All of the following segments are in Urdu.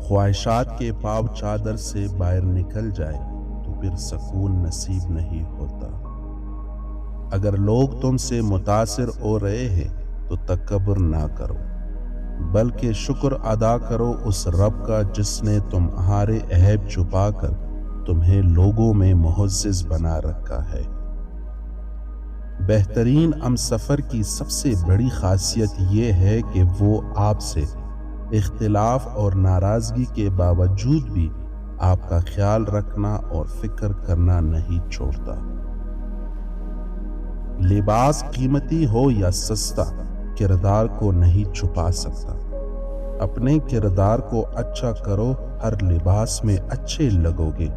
خواہشات کے پاو چادر سے باہر نکل جائے تو پھر سکون نصیب نہیں ہوتا۔ اگر لوگ تم سے متاثر ہو رہے ہیں تو تکبر نہ کرو، بلکہ شکر ادا کرو اس رب کا جس نے تمہارے عیب چھپا کر تمہیں لوگوں میں معزز بنا رکھا ہے۔ بہترین ہم سفر کی سب سے بڑی خاصیت یہ ہے کہ وہ آپ سے اختلاف اور ناراضگی کے باوجود بھی آپ کا خیال رکھنا اور فکر کرنا نہیں چھوڑتا۔ لباس قیمتی ہو یا سستا، کردار کو نہیں چھپا سکتا۔ اپنے کردار کو اچھا کرو، ہر لباس میں اچھے لگو گے۔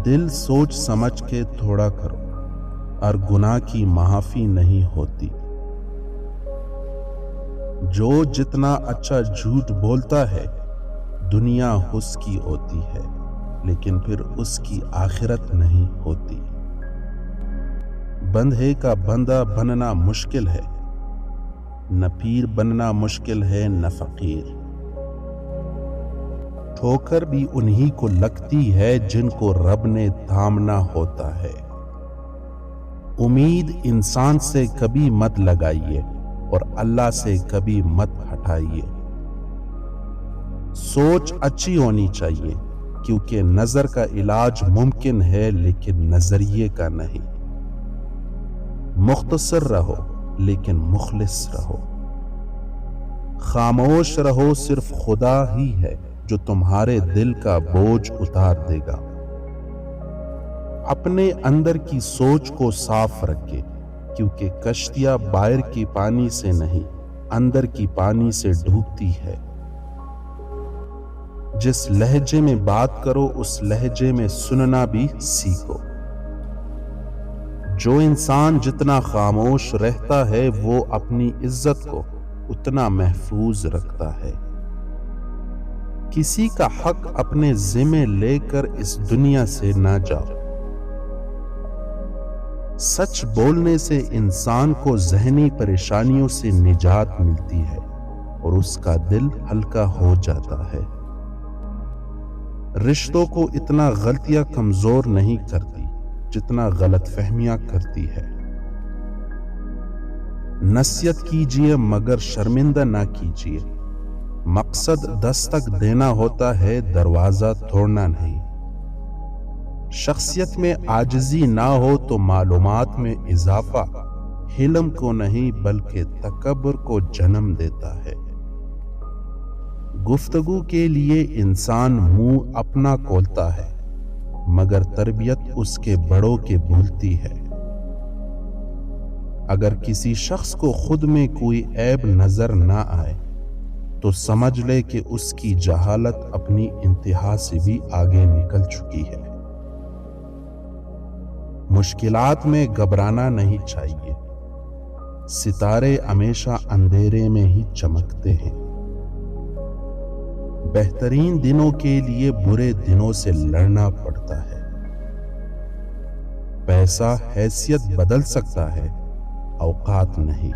دل سوچ سمجھ کے تھوڑا کرو، ہر گناہ کی معافی نہیں ہوتی۔ جو جتنا اچھا جھوٹ بولتا ہے دنیا اس کی ہوتی ہے، لیکن پھر اس کی آخرت نہیں ہوتی۔ بندھے کا بندہ بننا مشکل ہے، نہ پیر بننا مشکل ہے نہ فقیر۔ ٹھوکر بھی انہی کو لگتی ہے جن کو رب نے تھامنا ہوتا ہے۔ امید انسان سے کبھی مت لگائیے اور اللہ سے کبھی مت ہٹائیے۔ سوچ اچھی ہونی چاہیے، کیونکہ نظر کا علاج ممکن ہے لیکن نظریے کا نہیں۔ مختصر رہو لیکن مخلص رہو۔ خاموش رہو، صرف خدا ہی ہے جو تمہارے دل کا بوجھ اتار دے گا۔ اپنے اندر کی سوچ کو صاف رکھے، کیونکہ کشتیاں باہر کی پانی سے نہیں اندر کی پانی سے ڈوبتی ہے۔ جس لہجے میں بات کرو اس لہجے میں سننا بھی سیکھو۔ جو انسان جتنا خاموش رہتا ہے وہ اپنی عزت کو اتنا محفوظ رکھتا ہے۔ کسی کا حق اپنے ذمے لے کر اس دنیا سے نہ جاؤ۔ سچ بولنے سے انسان کو ذہنی پریشانیوں سے نجات ملتی ہے اور اس کا دل ہلکا ہو جاتا ہے۔ رشتوں کو اتنا غلطیاں کمزور نہیں کرتی جتنا غلط فہمیاں کرتی ہے۔ نصیحت کیجیے مگر شرمندہ نہ کیجیے۔ مقصد دستک دینا ہوتا ہے، دروازہ توڑنا نہیں۔ شخصیت میں عاجزی نہ ہو تو معلومات میں اضافہ حلم کو نہیں بلکہ تکبر کو جنم دیتا ہے۔ گفتگو کے لیے انسان منہ اپنا کھولتا ہے، مگر تربیت اس کے بڑوں کے بھولتی ہے۔ اگر کسی شخص کو خود میں کوئی عیب نظر نہ آئے تو سمجھ لے کہ اس کی جہالت اپنی انتہا سے بھی آگے نکل چکی ہے۔ مشکلات میں گھبرانا نہیں چاہیے، ستارے ہمیشہ اندھیرے میں ہی چمکتے ہیں۔ بہترین دنوں کے لیے برے دنوں سے لڑنا پڑتا ہے۔ پیسہ حیثیت بدل سکتا ہے، اوقات نہیں۔